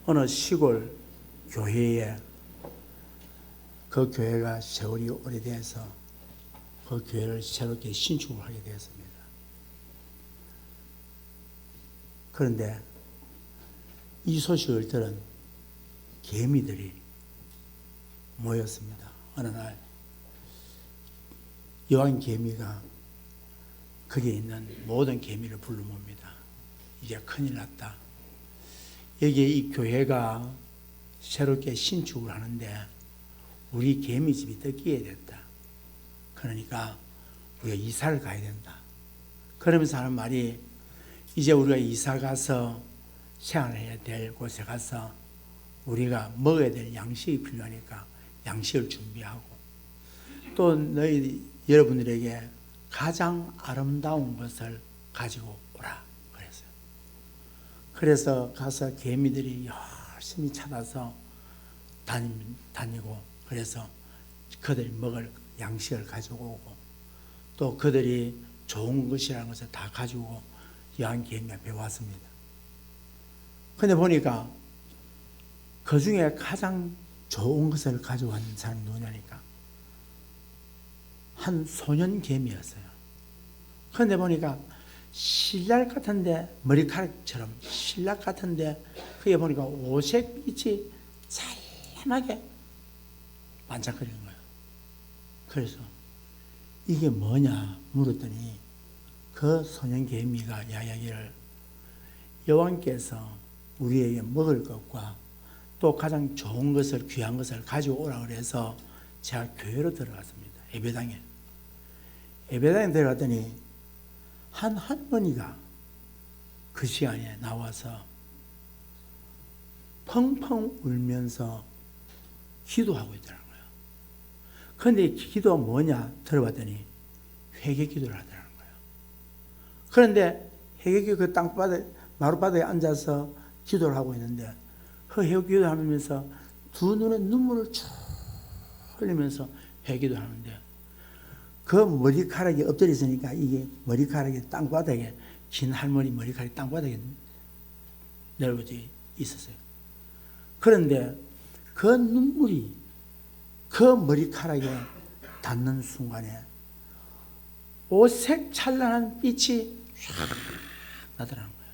어느 시골 교회에 그 교회가 세월이 오래돼서 그 교회를 새롭게 신축을 하게 되었습니다. 그런데 이 소식을 들은 개미들이 모였습니다. 어느 날 여왕 개미가 거기에 있는 모든 개미를 불러 몹니다. 이제 큰일 났다. 여기에 이 교회가 새롭게 신축을 하는데 우리 개미집이 뜯기게 됐다. 그러니까 우리가 이사를 가야 된다. 그러면서 하는 말이 이제 우리가 이사 가서 생활을 해야 될 곳에 가서 우리가 먹어야 될 양식이 필요하니까 양식을 준비하고 또 여러분들에게 가장 아름다운 것을 가지고 오라 그랬어요. 그래서 가서 개미들이 열심히 찾아서 다니고 그래서 그들이 먹을 양식을 가지고 오고 또 그들이 좋은 것이라는 것을 다 가지고 여왕 개미 앞에 왔습니다. 근데 보니까 그 중에 가장 좋은 것을 가져온 사람이 누구냐니까 한 소년 개미였어요. 그런데 보니까 신랄 같은데 머리카락처럼 신랄 같은데 그게 보니까 오색 빛이 찬란하게 반짝거리는 거예요. 그래서 이게 뭐냐 물었더니 그 소년 개미가 이야기를 여왕께서 우리에게 먹을 것과 또 가장 좋은 것을 귀한 것을 가지고 오라 그래서 제가 교회로 들어갔습니다. 예배당에 들어갔더니 한 할머니가 그 시간에 나와서 펑펑 울면서 기도하고 있더라고요. 그런데 기도가 뭐냐 들어봤더니 회개 기도를 하더라는 거예요. 그런데 회개 그 땅바닥 마룻바닥에 앉아서 기도를 하고 있는데 그 회개 기도하면서 두 눈에 눈물을 쭉 흘리면서 회개 기도하는데 그 머리카락이 엎드려 있으니까 이게 머리카락이 땅바닥에 긴 할머니 머리카락이 땅바닥에 내려져 있었어요. 그런데 그 눈물이 그 머리카락에 닿는 순간에 오색 찬란한 빛이 쫙 나더라는 거예요.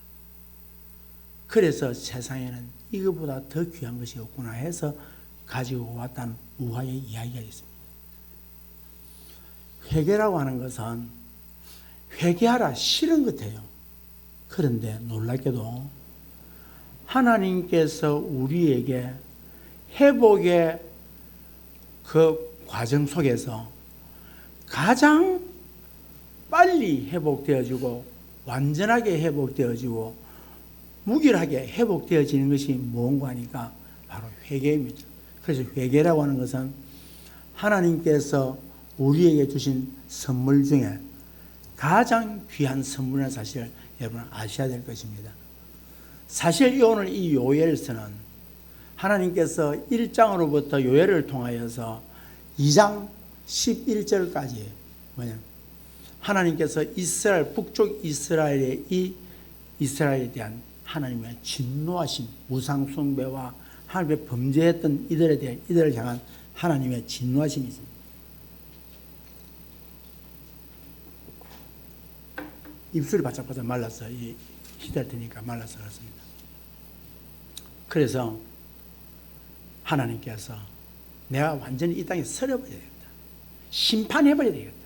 그래서 세상에는 이거보다 더 귀한 것이 없구나 해서 가지고 왔다는 우화의 이야기가 있습니다. 회개라고 하는 것은 회개하라 싫은 것 같아요. 그런데 놀랍게도 하나님께서 우리에게 회복의 그 과정 속에서 가장 빨리 회복되어지고 완전하게 회복되어지고 무결하게 회복되어지는 것이 무엇인가 하니까 바로 회개입니다. 그래서 회개라고 하는 것은 하나님께서 우리에게 주신 선물 중에 가장 귀한 선물이라는 사실을 여러분 아셔야 될 것입니다. 사실 오늘 이 요엘서는 하나님께서 1장으로부터 요엘을 통하여서 2장 11절까지 하나님께서 이스라엘 북쪽 이스라엘의 이 이스라엘에 대한 하나님의 진노하심, 우상 숭배와 하나님의 범죄했던 이들을 향한 하나님의 진노하심이 있습니다. 입술이 바짝바짝 말라서 시달 테니까 말라서 그렇습니다. 그래서 하나님께서 내가 완전히 이 땅에 서려버려야 되겠다. 심판해버려야 되겠다.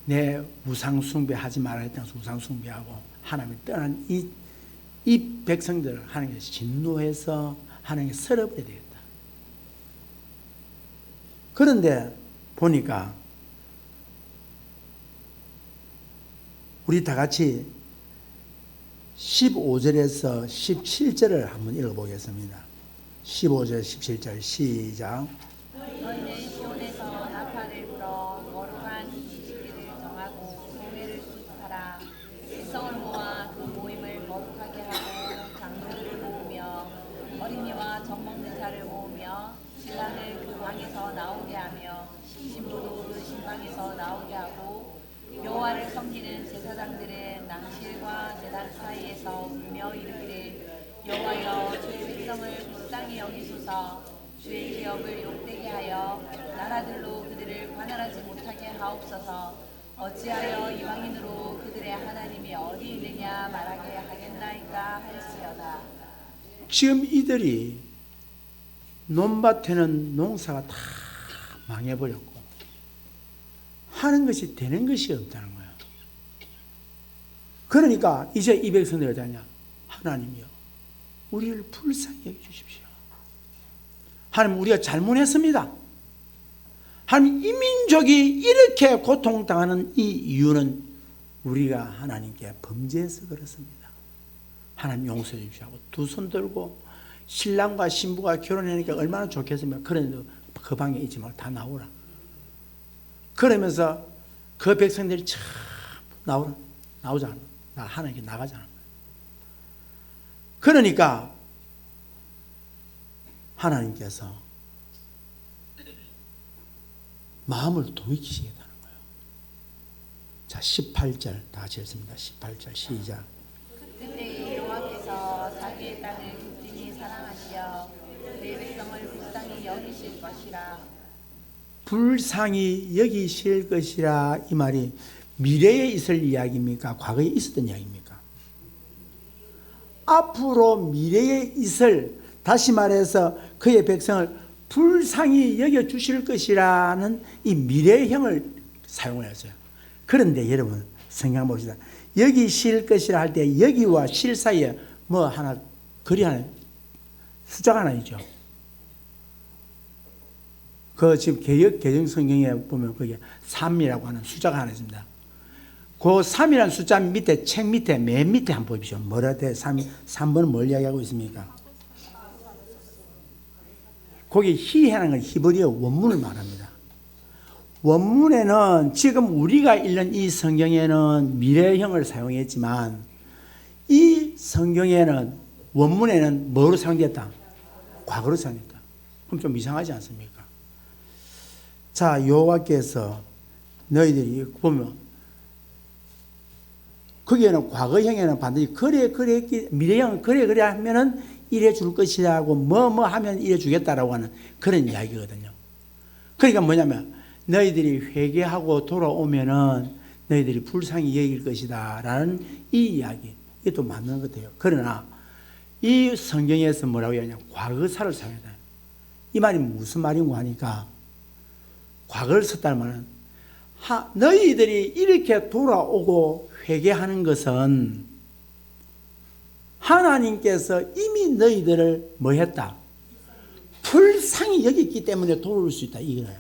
내 우상숭배하지 말아야 했던 우상숭배하고 하나님이 떠난 이 백성들을 하나님께서 진노해서 하나님께 서려버려야 되겠다. 그런데 보니까 우리 다 같이 15절에서 17절을 한번 읽어보겠습니다. 15절, 17절 시작. 너희는 시온에서 나팔을 불어 거룩한 시기를 정하고 공회를 수습하라. 백성을 모아 그 모임을 거룩하게 하고 장로들을 모으며 어린이와 젖먹는 자를 모으며 신랑을 그 방에서 나오게 하며 신부도 그 신방에서 나오게 하고 여호와를 섬기는 제사장들은 낭실과 제단 사이에서 울며 이르기를 여호와여 주의 백성을 불쌍히 여기소서. 주의 기업을 욕되게 하여 나라들로 그들을 관할하지 못하게 하옵소서. 어찌하여 이방인으로 그들의 하나님이 어디 있느냐 말하게 하겠나이까 할지어다. 지금 이들이 논밭에는 농사가 다 망해버렸고 하는 것이 되는 것이 없다는 거예요. 그러니까 이제 이 백성들이 어떠냐? 하나님이여 우리를 불쌍히 여겨주십시오. 하나님 우리가 잘못했습니다. 하나님 이 민족이 이렇게 고통당하는 이 이유는 우리가 하나님께 범죄해서 그렇습니다. 하나님 용서해 주시고 두 손 들고 신랑과 신부가 결혼하니까 얼마나 좋겠습니까? 그런데도 그 방에 있지 말고 다 나오라. 그러면서 그 백성들이 참 나오잖아. 하나님께 나가잖아. 그러니까 하나님께서 마음을 돌이키시겠다는 거예요. 자, 18절 다 같이 읽습니다. 18절 시작. 그때 여호와께서 자기의 땅을 극진히 사랑하시어 그의 백성을 불쌍히 여기실 것이라. 불쌍히 여기실 것이라 이 말이 미래에 있을 이야기입니까? 과거에 있었던 이야기입니까? 앞으로 미래에 있을, 다시 말해서 그의 백성을 불쌍히 여겨주실 것이라는 이 미래형을 사용을 했어요. 그런데 여러분 성경 봅시다. 여기실 것이라 할 때 여기와 실 사이에 뭐 하나 글이 하나 숫자가 하나 있죠. 그 지금 개정 성경에 보면 그게 3이라고 하는 숫자가 하나 있습니다. 그 3이라는 숫자 밑에 책 밑에 맨 밑에 한번 보십시오. 뭐라 돼? 3번은 뭘 이야기하고 있습니까? 거기 히라는 건 히브리어 원문을 말합니다. 원문에는 지금 우리가 읽는 이 성경에는 미래형을 사용했지만 이 성경에는 원문에는 뭐로 사용됐다? 과거로 사용했다. 그럼 좀 이상하지 않습니까? 자, 여호와께서 너희들이 보면 거기에는 과거형에는 반드시 그래 미래형은 그래 하면은 이래 줄 것이라고 뭐 하면 이래 주겠다라고 하는 그런 이야기거든요. 그러니까 뭐냐면 너희들이 회개하고 돌아오면은 너희들이 불쌍히 여길 것이다라는 이 이야기, 이것도 맞는 것 같아요. 그러나 이 성경에서 뭐라고 하냐, 과거사를 사용했다. 이 말이 무슨 말인고 하니까 과거를 썼다는 말은 너희들이 이렇게 돌아오고 회개하는 것은 하나님께서 이미 너희들을 뭐 했다? 불쌍히 여겼기 때문에 돌아올 수 있다 이거예요.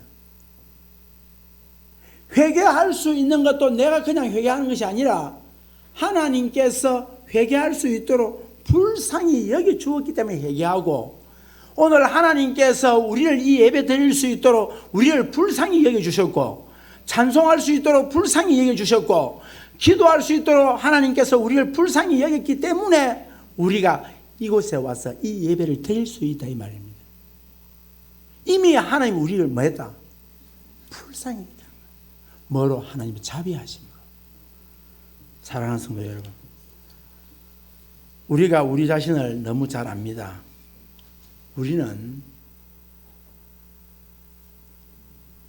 회개할 수 있는 것도 내가 그냥 회개하는 것이 아니라 하나님께서 회개할 수 있도록 불쌍히 여겨 주었기 때문에 회개하고, 오늘 하나님께서 우리를 이 예배 드릴 수 있도록 우리를 불쌍히 여겨 주셨고, 찬송할 수 있도록 불쌍히 여겨 주셨고, 기도할 수 있도록 하나님께서 우리를 불쌍히 여겼기 때문에 우리가 이곳에 와서 이 예배를 드릴 수 있다 이 말입니다. 이미 하나님 우리를 뭐 했다? 불쌍히 여겼다. 뭐로? 하나님의 자비하심으로. 사랑하는 성도 여러분, 우리가 우리 자신을 너무 잘 압니다. 우리는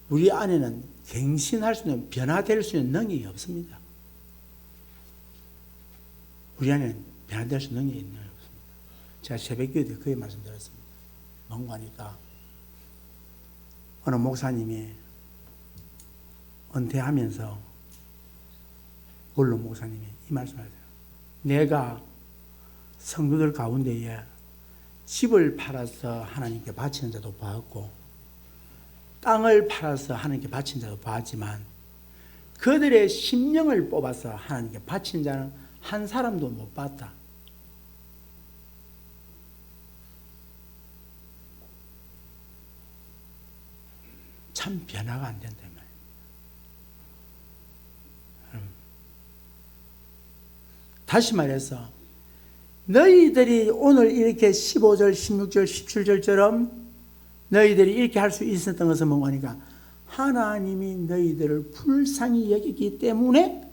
우리 안에는 갱신할 수 있는, 변화될 수 있는 능력이 없습니다. 우리 안에는 변화될 수 있는 능력이 없습니다. 제가 새벽기도 때 그게 말씀드렸습니다. 뭔가 하니까 어느 목사님이 은퇴하면서 원로 목사님이 이 말씀하세요. 내가 성도들 가운데에 집을 팔아서 하나님께 바치는 자도 봤고 땅을 팔아서 하나님께 바친 자도 봤지만 그들의 심령을 뽑아서 하나님께 바친 자는 한 사람도 못 봤다. 참 변화가 안 된다. 다시 말해서 너희들이 오늘 이렇게 15절, 16절, 17절처럼 너희들이 이렇게 할 수 있었던 것은 뭐니까 하나님이 너희들을 불쌍히 여기기 때문에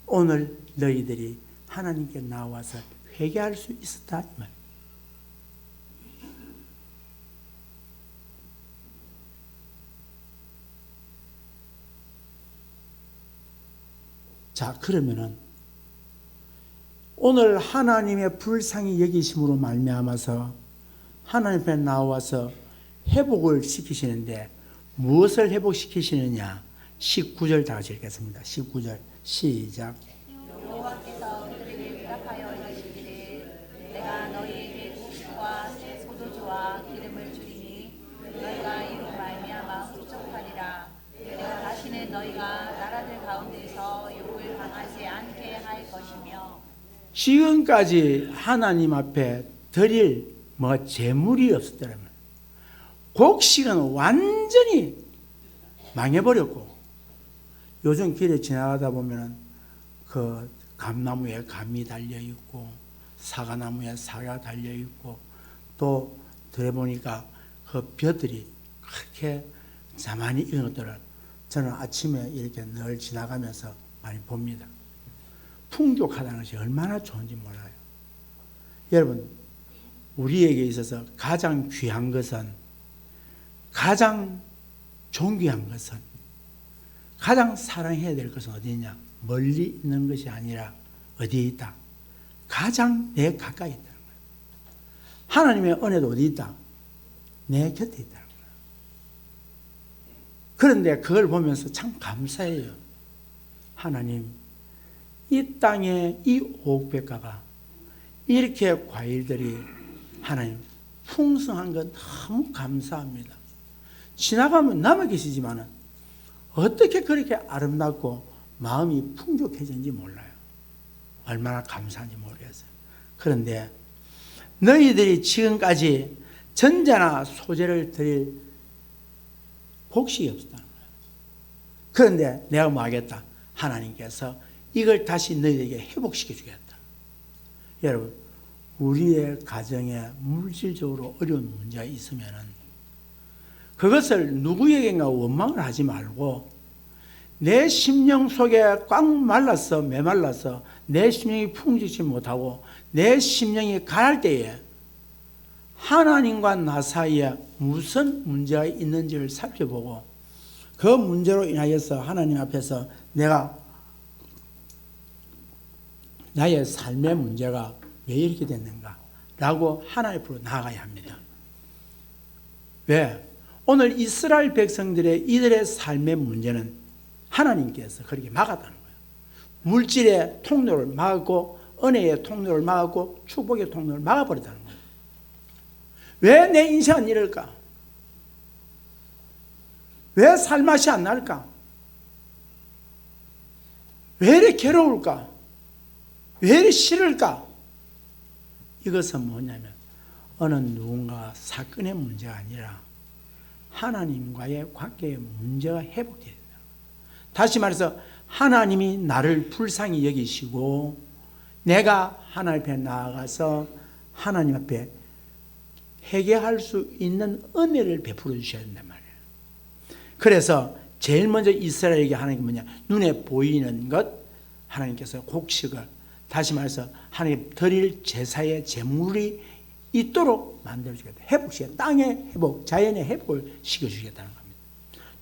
오늘 너희들이 하나님께 나와서 회개할 수 있었다 이 말. 자, 그러면은 오늘 하나님의 불쌍히 여기심으로 말미암아서 하나님 앞에 나와서 회복을 시키시는데 무엇을 회복시키시느냐? 19절 다 같이 읽겠습니다. 19절 시작. 여호와께서 그들에게 대답하여 이르시기를 내가 너희에게 곡식과 새 소도주와 기름을 주리니 너희가 이로 말미암아 흡족하리라. 내가 다시는 너희가 나라들 가운데서 욕을 당하지 않게 할 것이며 지금까지 하나님 앞에 드릴 재물이 없었더라면 곡식은 완전히 망해버렸고, 요즘 길에 지나가다 보면은 그 감나무에 감이 달려 있고 사과나무에 사과가 달려 있고 또 들어보니까 그 벼들이 그렇게 자만히 이런 것들을 저는 아침에 이렇게 늘 지나가면서 많이 봅니다. 풍족하다는 것이 얼마나 좋은지 몰라요. 여러분, 우리에게 있어서 가장 귀한 것은, 가장 존귀한 것은, 가장 사랑해야 될 것은 어디냐? 멀리 있는 것이 아니라 어디에 있다? 가장 내 가까이 있다는 거예요. 하나님의 은혜도 어디 있다? 내 곁에 있다는 거예요. 그런데 그걸 보면서 참 감사해요. 하나님, 이 땅에 이 오백가가 이렇게 과일들이 하나님 풍성한 건 너무 감사합니다. 지나가면 남아 계시지만은 어떻게 그렇게 아름답고 마음이 풍족해진지 몰라요. 얼마나 감사한지 모르겠어요. 그런데 너희들이 지금까지 전자나 소재를 드릴 곡식이 없었다는 거예요. 그런데 내가 뭐 하겠다? 하나님께서 이걸 다시 너희에게 회복시켜 주겠다. 여러분, 우리의 가정에 물질적으로 어려운 문제가 있으면은 그것을 누구에게나 원망을 하지 말고 내 심령 속에 꽉 말라서 메말라서 내 심령이 풍족지 못하고 내 심령이 가랄 때에 하나님과 나 사이에 무슨 문제가 있는지를 살펴보고 그 문제로 인하여서 하나님 앞에서 내가 나의 삶의 문제가 왜 이렇게 됐는가 라고 하나님 앞으로 나아가야 합니다. 왜? 오늘 이스라엘 백성들의 이들의 삶의 문제는 하나님께서 그렇게 막았다는 거예요. 물질의 통로를 막았고 은혜의 통로를 막았고 축복의 통로를 막아버렸다는 거예요. 왜 내 인생은 이럴까? 왜 살맛이 안 날까? 왜 이렇게 괴로울까? 왜 이렇게 싫을까? 이것은 뭐냐면 어느 누군가 사건의 문제가 아니라 하나님과의 관계의 문제가 회복되어야 된다. 다시 말해서 하나님이 나를 불쌍히 여기시고 내가 하나님 앞에 나아가서 하나님 앞에 회개할 수 있는 은혜를 베풀어 주셔야 된단 말이에요. 그래서 제일 먼저 이스라엘에게 하나님이 뭐냐? 눈에 보이는 것, 하나님께서 곡식을, 다시 말해서 하나님 드릴 제사의 제물이 있도록 만들어주겠다. 회복시켜, 땅의 회복, 자연의 회복을 시켜주겠다는 겁니다.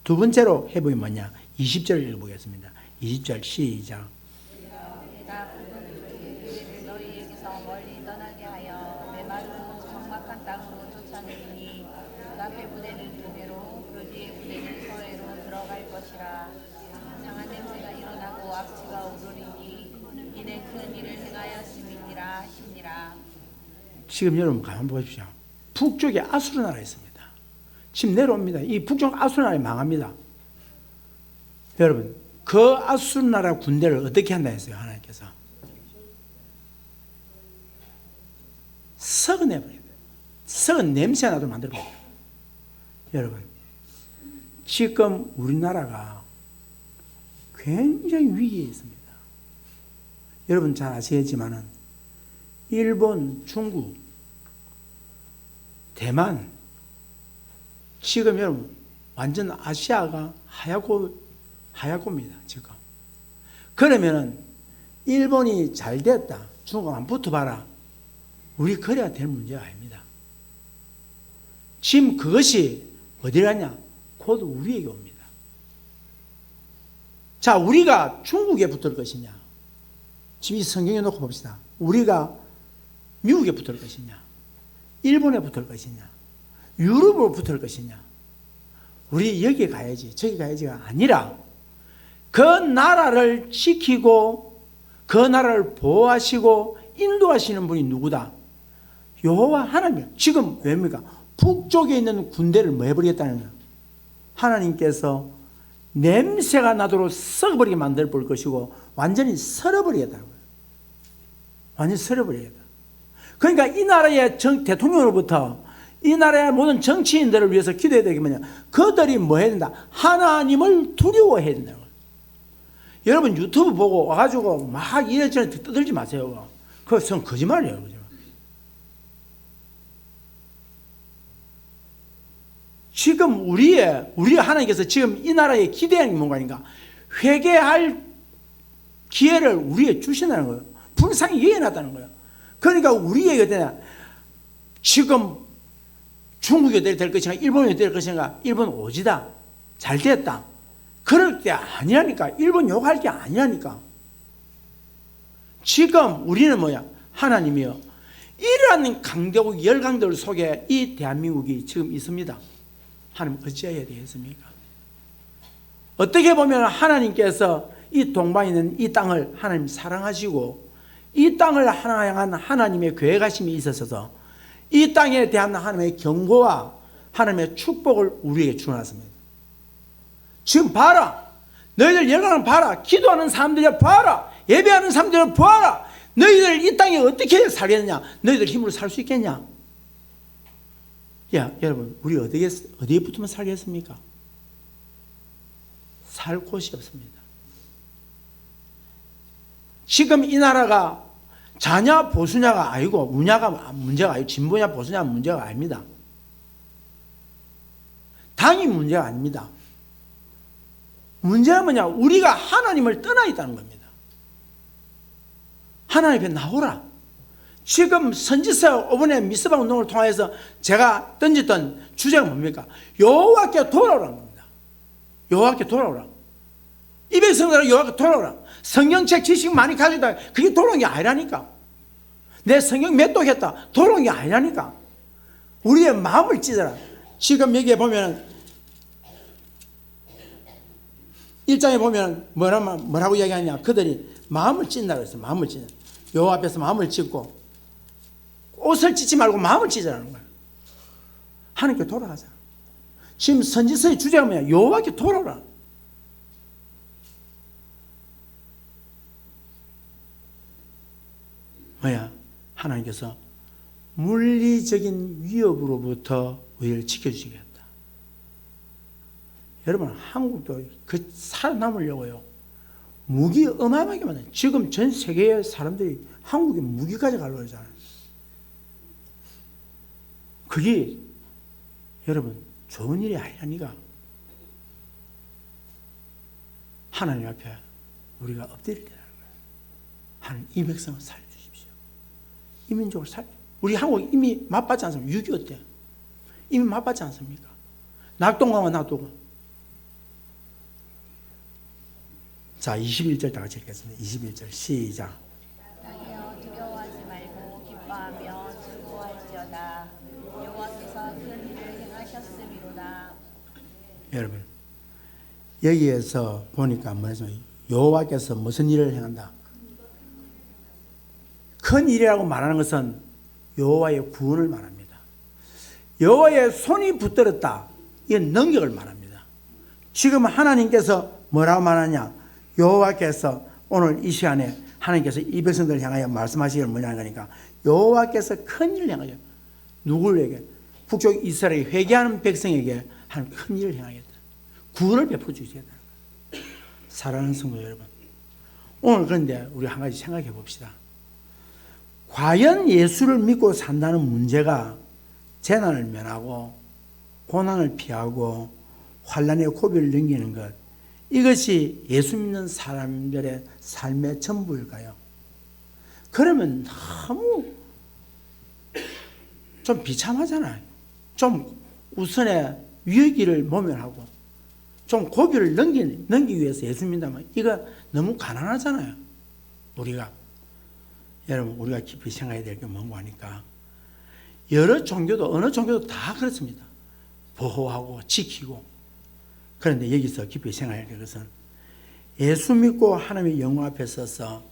두 번째로 회복이 뭐냐? 20절을 읽어보겠습니다. 20절 시작. 내가 그들을 너희에게서 멀리 떠나게 하여 메마르고 적막한 땅으로 쫓아내리니 그 앞에 부대는 동해로 그 뒤에 부대는 서해로 들어갈 것이라. 상한 냄새가 일어나고 악취가 오르리니 이는 큰 일을 행하였음이니라 하시니라. 지금 여러분 가만 보십시오. 북쪽에 아수르 나라 있습니다. 지금 내려옵니다. 이 북쪽 아수르 나라가 망합니다. 여러분, 그 아수르 나라 군대를 어떻게 한다 했어요? 하나님께서 썩어내버립니다. 썩은 냄새 나도 만들어버립니다. 여러분, 지금 우리나라가 굉장히 위기에 있습니다. 여러분 잘 아시겠지만은 일본, 중국, 대만, 지금 여러분 완전 아시아가 하얗고입니다. 지금. 그러면은 일본이 잘 됐다, 중국 안 붙어봐라, 우리 그래야 될 문제가 아닙니다. 지금 그것이 어디 가냐? 곧 우리에게 옵니다. 자, 우리가 중국에 붙을 것이냐? 지금 이 성경에 놓고 봅시다. 우리가 미국에 붙을 것이냐? 일본에 붙을 것이냐? 유럽으로 붙을 것이냐? 우리 여기 가야지, 저기 가야지가 아니라 그 나라를 지키고 그 나라를 보호하시고 인도하시는 분이 누구다? 여호와 하나님. 지금 왜입니까? 북쪽에 있는 군대를 뭐 해버리겠다는 거예요? 하나님께서 냄새가 나도록 썩어버리게 만들 볼 것이고 완전히 썰어버리겠다는 거예요. 완전히 썰어버리겠다. 그러니까 이 나라의 대통령으로부터 이 나라의 모든 정치인들을 위해서 기도해야 되겠냐? 그들이 뭐 해야 된다? 하나님을 두려워해야 된다는 거예요. 여러분 유튜브 보고 와가지고 막 이래저래 떠들지 마세요. 그건 거짓말이에요. 그죠? 지금 우리 하나님께서 지금 이 나라에 기대하는 게 뭔가 아닌가? 회개할 기회를 우리에게 주신다는 거예요. 불쌍히 여겨놨다는 거예요. 그러니까 우리에게 어떠냐? 지금 중국이 될 것인가? 일본이 될 것인가? 일본 오지다. 잘 됐다. 그럴 때 아니라니까. 일본 욕할 게 아니라니까. 지금 우리는 뭐야? 하나님이요. 이러한 강대국 열강들 속에 이 대한민국이 지금 있습니다. 하나님 어찌해야 되겠습니까? 어떻게 보면 하나님께서 이 동방에 있는 이 땅을 하나님 사랑하시고 이 땅을 향한 하나님의 계획하심이 있어서 이 땅에 대한 하나님의 경고와 하나님의 축복을 우리에게 주어놨습니다. 지금 봐라. 너희들 열강을 봐라. 기도하는 사람들이 봐라. 예배하는 사람들을 봐라. 너희들 이 땅에 어떻게 살겠느냐? 너희들 힘으로 살 수 있겠냐? 야, 여러분, 우리 어디에 붙으면 살겠습니까? 살 곳이 없습니다. 지금 이 나라가 자냐 보수냐가 아니고 문제가 아니고 진보냐 보수냐 문제가 아닙니다. 당이 문제가 아닙니다. 문제는 뭐냐? 우리가 하나님을 떠나 있다는 겁니다. 하나님 앞에 나오라. 지금 선지서 이번에 미스바 운동을 통해서 제가 던졌던 주제가 뭡니까? 여호와께 돌아오라는 겁니다. 여호와께 돌아오라. 이 백성들은 여호와께 돌아오라. 성경책 지식 많이 가지고 있다. 그게 돌아온 게 아니라니까. 내 성경 몇 독 했다. 돌아온 게 아니라니까. 우리의 마음을 찢어라. 지금 여기에 보면 1장에 보면 뭐라고 이야기하냐. 그들이 마음을 찢는다고 했어요. 마음을 찢는. 여호와 앞에서 마음을 찢고 옷을 찢지 말고 마음을 찢으라는 거야. 하나님께 돌아가자. 지금 선지서의 주제가 뭐야? 여호와께 돌아오라. 뭐야? 하나님께서 물리적인 위협으로부터 우리를 지켜주시겠다. 여러분, 한국도 그 살아남으려고요. 무기 어마어마하게 많아요. 지금 전 세계의 사람들이 한국에 무기 가져가려고 그러잖아요. 그게 여러분 좋은 일이 아니라니까. 하나님 앞에 우리가 엎드릴 때라는 거예요. 하나님, 이 백성을 살려주십시오. 이 민족을 우리 한국 이미 맛봤지 않습니까? 6.25 때 이미 맛봤지 않습니까? 낙동강과 낙동강. 자, 21절 다 같이 읽겠습니다. 21절 시작. 땅이여 두려워하지 말고 기뻐하며 즐거워할지어다. 여호와께서 큰 일을 행하셨음이로다. 여러분, 여기에서 보니까 뭐냐면 여호와께서 무슨 일을 행한다? 큰 일이라고 말하는 것은 여호와의 구원을 말합니다. 여호와의 손이 붙들었다. 이건 능력을 말합니다. 지금 하나님께서 뭐라고 말하냐? 여호와께서 오늘 이 시간에 하나님께서 이 백성들을 향하여 말씀하시기를 뭐냐는 거니까 여호와께서 큰 일을 행하죠. 누구에게? 북쪽 이스라엘 회개하는 백성에게 하나님 큰 일을 행하겠다. 구원을 베풀어 주시겠다. 사랑하는 성도 여러분, 오늘 그런데 우리 한 가지 생각해 봅시다. 과연 예수를 믿고 산다는 문제가 재난을 면하고 고난을 피하고 환난의 고비를 넘기는 것, 이것이 예수 믿는 사람들의 삶의 전부일까요? 그러면 너무 좀 비참하잖아요. 좀 우선의 위기를 모면하고 좀 고비를 넘기기 위해서 예수 믿는다면 이거 너무 가난하잖아요. 우리가 여러분 우리가 깊이 생각해야 될 게 뭔가 하니까 여러 종교도 어느 종교도 다 그렇습니다. 보호하고 지키고. 그런데 여기서 깊이 생각해야 될 것은 예수 믿고 하나님의 영광 앞에 서서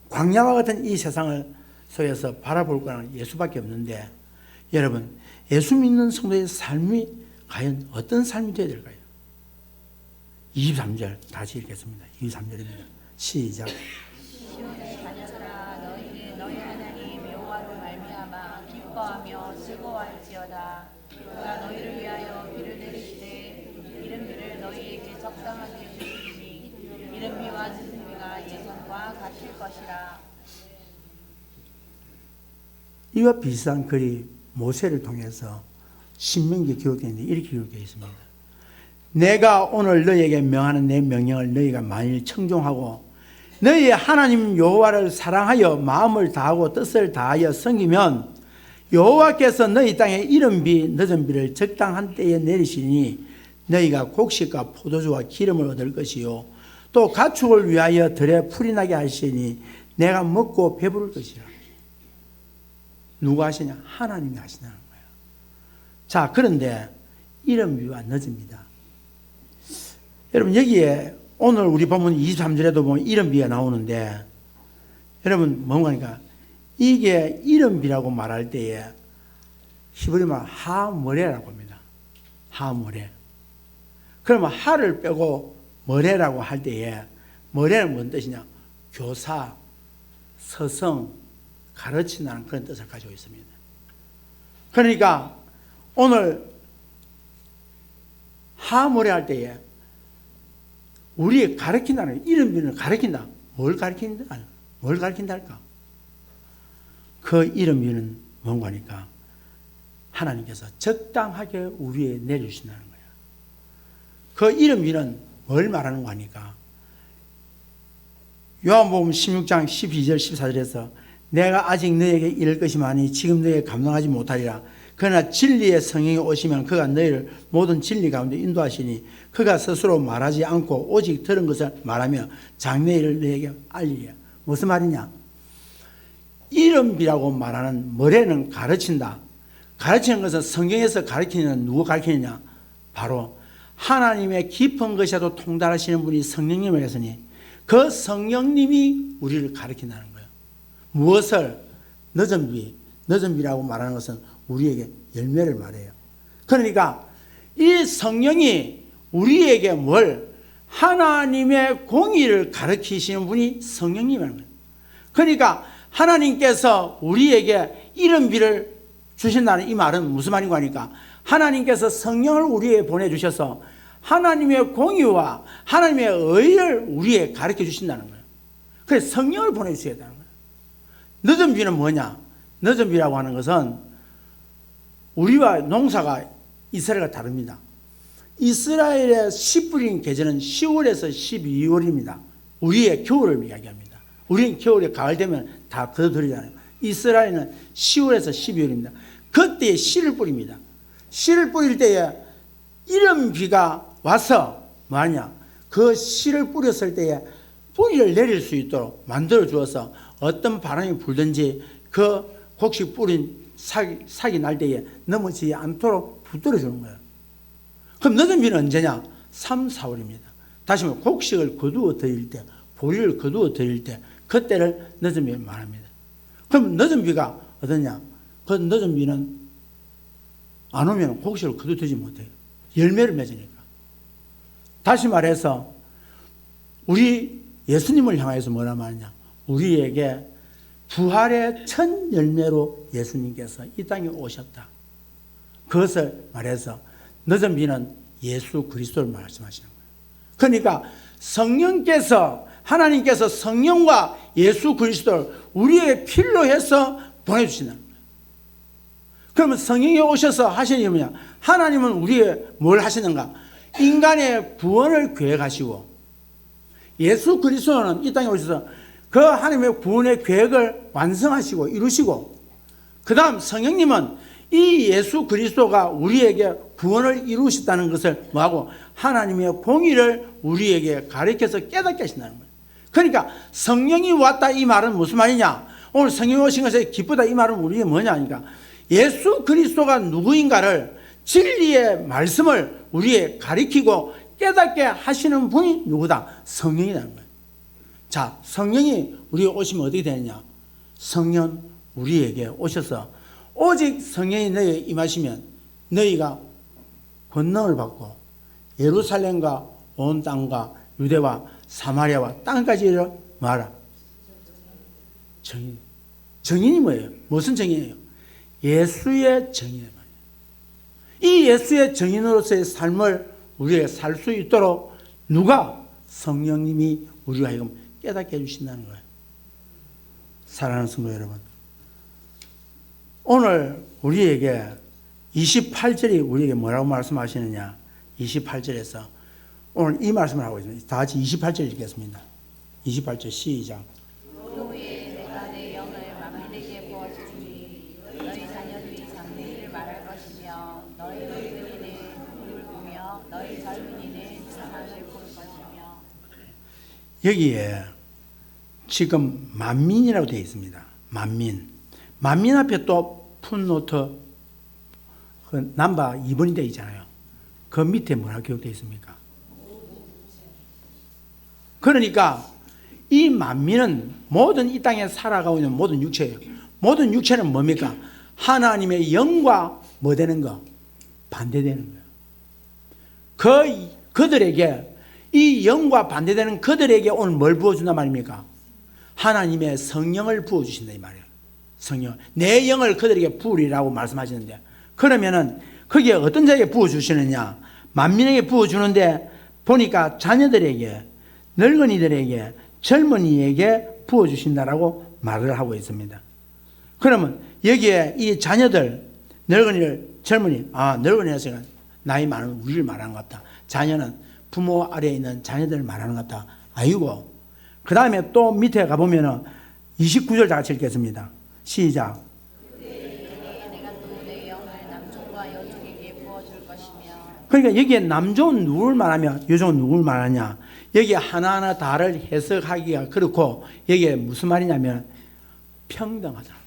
광야와 같은 이 세상을 속에서 바라볼 거는 예수밖에 없는데 여러분 예수 믿는 성도의 삶이 과연 어떤 삶이 되어야 될까요? 23절 다시 읽겠습니다. 23절입니다. 시작. 시온의 단처라 너희는 너희 하나님 여호와로 말미암아 기뻐하며 즐거워할지어다. 그가 너희를 위하여 비를 내리시되 이른 비를 너희에게 적당하게 주시니 이른 비와 늦은 비가 예전과 같을 것이라. 이와 비슷한 글이 모세를 통해서 신명기에 기록되어 있는데 이렇게 기록되어 있습니다. 내가 오늘 너희에게 명하는 내 명령을 너희가 만일 청종하고 너희 하나님 여호와를 사랑하여 마음을 다하고 뜻을 다하여 섬기면 여호와께서 너희 땅에 이른 비 늦은 비를 적당한 때에 내리시니 너희가 곡식과 포도주와 기름을 얻을 것이요 또 가축을 위하여 들에 풀이 나게 하시니 내가 먹고 배부를 것이라. 누가 하시냐? 하나님이 하시냐는 거예요. 자, 그런데 이른 비와 늦은 비다. 여러분 여기에 오늘 우리 본문 23절에도 보면 이른 비가 나오는데 여러분 뭔가니까 이게 이른 비라고 말할 때에 히브리 말 하모레라고 합니다. 하모레. 그러면 하를 빼고 모레라고 할 때에 모레는 뭔 뜻이냐? 교사, 서성, 가르친다는 그런 뜻을 가지고 있습니다. 그러니까 오늘 하모레 할 때에 우리 가르친다는 이런 비는 가르친다. 뭘 가르친다? 뭘 가르친다 할까? 그 이름 비는 뭔가 하니까 하나님께서 적당하게 우리에 내주신다는 거예요. 그 이름 비는 뭘 말하는 거 하니까 요한복음 16장 12절 14절에서 내가 아직 너에게 이를 것이 많으니 지금 너에게 감당하지 못하리라. 그러나 진리의 성령이 오시면 그가 너희를 모든 진리 가운데 인도하시니 그가 스스로 말하지 않고 오직 들은 것을 말하며 장래일을 너에게 알리리라. 무슨 말이냐? 이름비라고 말하는 머리는 가르친다. 가르치는 것은 성경에서 가르치는 누구 가르치느냐? 바로 하나님의 깊은 것에도 통달하시는 분이 성령님을 했으니 그 성령님이 우리를 가르친다는 거예요. 무엇을? 늦은 비. 늦은 비라고 말하는 것은 우리에게 열매를 말해요. 그러니까 이 성령이 우리에게 뭘? 하나님의 공의를 가르치시는 분이 성령님이라는 거예요. 그러니까 하나님께서 우리에게 이른 비를 주신다는 이 말은 무슨 말인가 하니까 하나님께서 성령을 우리에게 보내주셔서 하나님의 공의와 하나님의 의를 우리에게 가르쳐 주신다는 거예요. 그래서 성령을 보내주셔야 되는 거예요. 늦은 비는 뭐냐? 늦은 비라고 하는 것은 우리와 농사가 이스라엘과 다릅니다. 이스라엘의 씨 뿌리는 계절은 10월에서 12월입니다. 우리의 겨울을 이야기합니다. 우리는 겨울에 가을 되면 다 걷어들이잖아요. 이스라엘은 10월에서 12월입니다. 그때에 씨를 뿌립니다. 씨를 뿌릴 때에 이른 비가 와서 뭐하냐? 그 씨를 뿌렸을 때에 뿌리를 내릴 수 있도록 만들어 주어서 어떤 바람이 불든지 그 곡식 뿌린 삭이 날 때에 넘어지지 않도록 붙들어 주는 거예요. 그럼 늦은 비는 언제냐? 3, 4월입니다. 다시 말해 곡식을 거두어 드릴 때, 보리를 거두어 드릴 때 그때를 늦은 비 말합니다. 그럼 늦은 비가 어떠냐? 그 늦은 비는 안 오면 곡식을 거두어 드리지 못해요. 열매를 맺으니까. 다시 말해서 우리 예수님을 향해서 뭐라 말하냐? 우리에게 부활의 첫 열매로 예수님께서 이 땅에 오셨다. 그것을 말해서 늦은 비는 예수 그리스도를 말씀하시는 거예요. 그러니까 성령께서 하나님께서 성령과 예수 그리스도를 우리의 필로 해서 보내주시는 거예요. 그러면 성령이 오셔서 하시는 게 뭐냐? 하나님은 우리의 뭘 하시는가? 인간의 구원을 계획하시고 예수 그리스도는 이 땅에 오셔서 그 하나님의 구원의 계획을 완성하시고 이루시고 그 다음 성령님은 이 예수 그리스도가 우리에게 구원을 이루셨다는 것을 뭐하고 하나님의 공의를 우리에게 가르쳐서 깨닫게 하신다는 거예요. 그러니까 성령이 왔다 이 말은 무슨 말이냐? 오늘 성령이 오신 것에 기쁘다 이 말은 우리에게 뭐냐 하니까 예수 그리스도가 누구인가를 진리의 말씀을 우리에게 가르치고 깨닫게 하시는 분이 누구다? 성령이라는 거예요. 자, 성령이 우리에게 오시면 어떻게 되느냐? 성령 우리에게 오셔서 오직 성령이 너희에게 임하시면 너희가 권능을 받고 예루살렘과 온 땅과 유대와 사마리아와 땅까지 뭐하라? 정인. 정인이 뭐예요? 무슨 정인이에요? 예수의 정인이란 말이에요. 이 예수의 정인으로서의 삶을 우리가 살 수 있도록 누가? 성령님이 우리가 하여금 깨닫게 해주신다는 거예요. 사랑하는 성도 여러분, 오늘 우리에게 28절이 우리에게 뭐라고 말씀하시느냐? 28절에서 오늘 이 말씀을 하고 있습니다. 다 같이 28절 읽겠습니다. 28절 시작. 그 후에 내가 내 영을 만민에게 부어주리니 너희 자녀들이 장래일을 말할 것이며 너희 늙은이는 꿈을 꾸며 너희 젊은이는 사랑을 볼 것이며. 여기에 지금 만민이라고 되어 있습니다. 만민. 만민 앞에 또 풋노트 그 넘버 2번이 되어 있잖아요. 그 밑에 뭐라고 기록되어 있습니까? 그러니까 이 만민은 모든 이 땅에 살아가고 있는 모든 육체예요. 모든 육체는 뭡니까? 하나님의 영과 뭐 되는 거? 반대되는 거예요. 그들에게 이 영과 반대되는 그들에게 오늘 뭘 부어준단 말입니까? 하나님의 성령을 부어주신다 이 말이에요. 성령. 내 영을 그들에게 부으리라고 말씀하시는데 그러면은 거기에 어떤 자에게 부어주시느냐? 만민에게 부어주는데 보니까 자녀들에게, 늙은이들에게, 젊은이에게 부어주신다라고 말을 하고 있습니다. 그러면 여기에 이 자녀들, 늙은이를, 젊은이, 늙은이라서는 나이 많은 우리를 말하는 것 같다. 자녀는 부모 아래에 있는 자녀들을 말하는 것 같다. 아이고. 그 다음에 또 밑에 가보면은 29절 다 같이 읽겠습니다. 시작. 내가 또 내 영을 남종과 여종에게 부어줄 것이며. 그러니까 여기에 남종은 누굴 말하며 여종은 누굴 말하냐? 여기에 하나하나 다를 해석하기가 그렇고 여기에 무슨 말이냐면 평등하다는 거예요.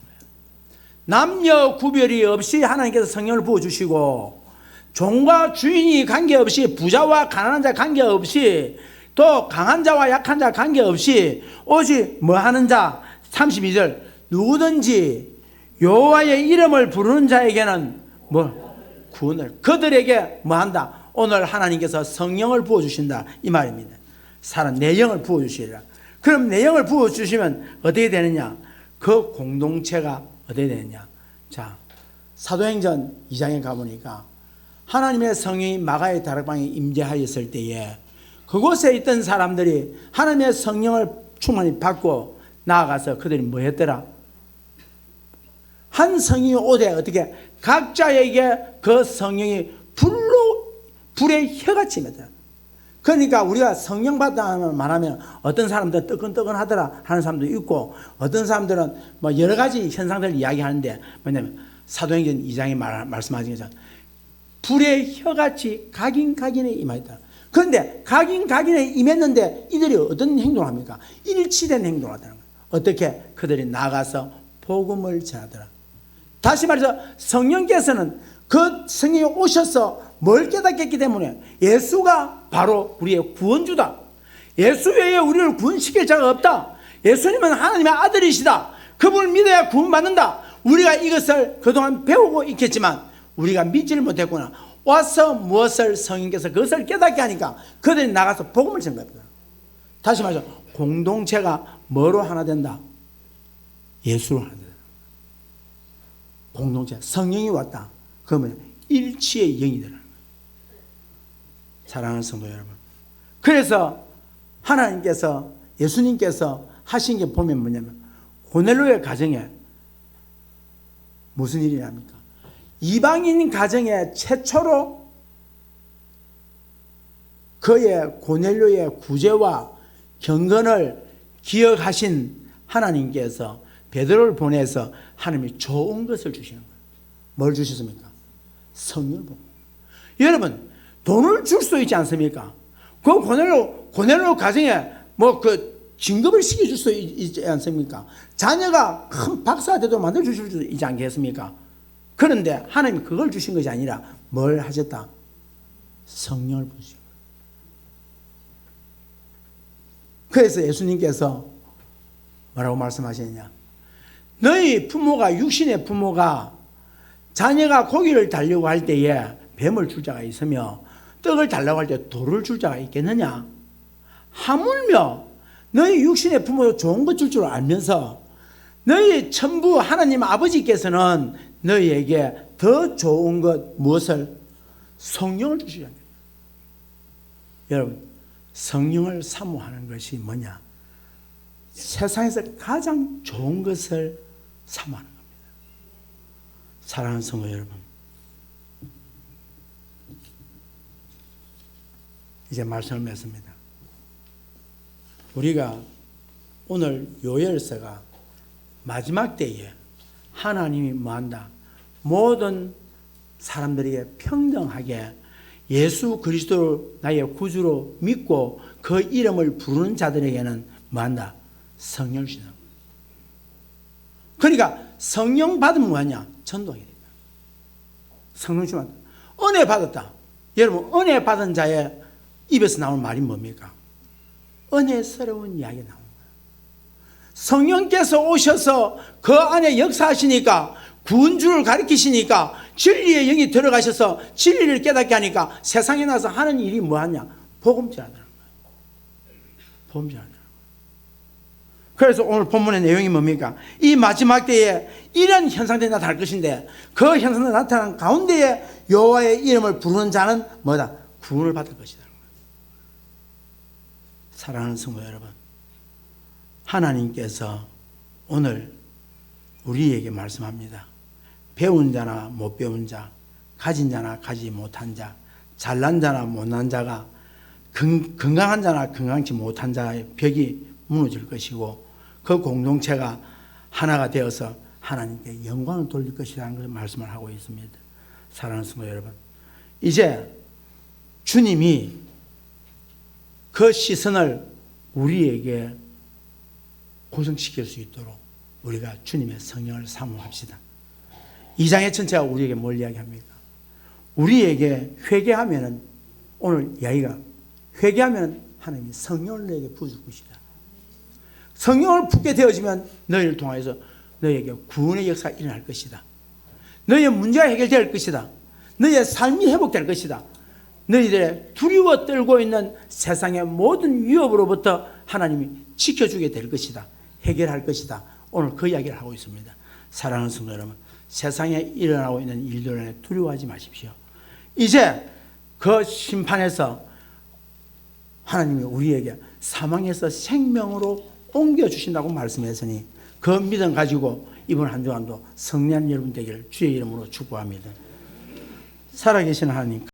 남녀 구별이 없이 하나님께서 성령을 부어주시고 종과 주인이 관계없이 부자와 가난한 자 관계없이 또 강한 자와 약한 자 관계없이 오직 뭐 하는 자 32절 누구든지 여호와의 이름을 부르는 자에게는 뭐 구원을 그들에게 뭐 한다 오늘 하나님께서 성령을 부어주신다 이 말입니다. 사람 내 영을 부어주시리라. 그럼 내 영을 부어주시면 어떻게 되느냐? 그 공동체가 어떻게 되느냐? 자, 사도행전 2장에 가보니까 하나님의 성령이 마가의 다락방에 임재하였을 때에 그곳에 있던 사람들이 하나님의 성령을 충만히 받고 나아가서 그들이 뭐 했더라? 한 성령이 오되 어떻게 각자에게 그 성령이 불의 혀같이 임했더라. 그러니까 우리가 성령 받다는 말하면 어떤 사람들은 뜨끈뜨끈하더라 하는 사람도 있고 어떤 사람들은 뭐 여러 가지 현상들을 이야기하는데 뭐냐면 사도행전 2장에 말씀하신 것처럼 불의 혀같이 각인에 임하였다. 그런데 각인에 임했는데 이들이 어떤 행동을 합니까? 일치된 행동을 하더라는 거예요. 어떻게? 그들이 나가서 복음을 전하더라. 다시 말해서 성령께서는 그 성령이 오셔서 뭘 깨닫게 했기 때문에 예수가 바로 우리의 구원주다. 예수 외에 우리를 구원시킬 자가 없다. 예수님은 하나님의 아들이시다. 그분을 믿어야 구원받는다. 우리가 이것을 그동안 배우고 있겠지만 우리가 믿지를 못했구나. 와서 무엇을 성령께서 그것을 깨닫게 하니까 그들이 나가서 복음을 전합니다. 다시 말해서 공동체가 뭐로 하나 된다? 예수로 하나 된다. 공동체 성령이 왔다. 그러면 일치의 영이 되는 거예요. 사랑하는 성도 여러분. 그래서 하나님께서 예수님께서 하신 게 보면 뭐냐면 고넬료의 가정에 무슨 일이 납니까? 이방인 가정에 최초로 그의 고넬료의 구제와 경건을 기억하신 하나님께서 베드로를 보내서 하나님이 좋은 것을 주시는 거예요. 뭘 주셨습니까? 성령을 보고. 여러분 돈을 줄 수 있지 않습니까? 그 고넬료 가정에 뭐 그 진급을 시켜줄 수 있지 않습니까? 자녀가 큰 박사가 되도록 만들어주실 수 있지 않겠습니까? 그런데 하나님이 그걸 주신 것이 아니라 뭘 하셨다? 성령을 부으신 거예요. 그래서 예수님께서 뭐라고 말씀하셨냐? 너희 부모가, 육신의 부모가 자녀가 고기를 달려고 할 때에 뱀을 줄 자가 있으며 떡을 달라고 할 때 돌을 줄 자가 있겠느냐? 하물며 너희 육신의 부모 좋은 것 줄 줄 알면서 너희 천부 하나님 아버지께서는 너희에게 더 좋은 것 무엇을? 성령을 주시잖아요. 여러분, 성령을 사모하는 것이 뭐냐? 세상에서 가장 좋은 것을 사모하는 겁니다. 사랑하는 성도 여러분, 이제 말씀을 맺습니다. 우리가 오늘 요엘서가 마지막 때에 하나님이 뭐한다? 모든 사람들에게 평등하게 예수 그리스도를 나의 구주로 믿고 그 이름을 부르는 자들에게는 뭐한다? 성령을 주신다. 그러니까 성령 받으면 뭐하냐? 전도해야 된다. 성령 주면 은혜 받았다. 여러분, 은혜 받은 자의 입에서 나오는 말이 뭡니까? 은혜스러운 이야기가 나오는 거예요. 성령께서 오셔서 그 안에 역사하시니까 구원주를 가르치시니까 진리의 영이 들어가셔서 진리를 깨닫게 하니까 세상에 나서 하는 일이 뭐하냐? 복음 전하는 거예요. 복음 전하는 거예요. 그래서 오늘 본문의 내용이 뭡니까? 이 마지막 때에 이런 현상들이 나타날 것인데 그 현상들이 나타난 가운데에 여호와의 이름을 부르는 자는 뭐다? 구원을 받을 것이다. 사랑하는 성도 여러분, 하나님께서 오늘 우리에게 말씀합니다. 배운 자나 못 배운 자, 가진 자나 가지 못한 자, 잘난 자나 못난 자가 건강한 자나 건강치 못한 자의 벽이 무너질 것이고 그 공동체가 하나가 되어서 하나님께 영광을 돌릴 것이라는 것을 말씀을 하고 있습니다. 사랑하는 성도 여러분, 이제 주님이 그 시선을 우리에게 고정시킬 수 있도록 우리가 주님의 성령을 사모합시다. 2장의 전체가 우리에게 뭘 이야기합니까? 우리에게 회개하면은, 오늘 이야기가 회개하면 하나님이 성령을 너에게 부어줄 것이다. 성령을 붓게 되어지면 너희를 통하여서 너희에게 구원의 역사가 일어날 것이다. 너희의 문제가 해결될 것이다. 너희의 삶이 회복될 것이다. 너희들의 두려워 떨고 있는 세상의 모든 위협으로부터 하나님이 지켜주게 될 것이다. 해결할 것이다. 오늘 그 이야기를 하고 있습니다. 사랑하는 성도 여러분, 세상에 일어나고 있는 일들에 두려워하지 마십시오. 이제 그 심판에서 하나님이 우리에게 사망에서 생명으로 옮겨주신다고 말씀했으니 그 믿음 가지고 이번 한 주간도 성령 여러분 되기를 주의 이름으로 축복합니다. 살아계신 하나님,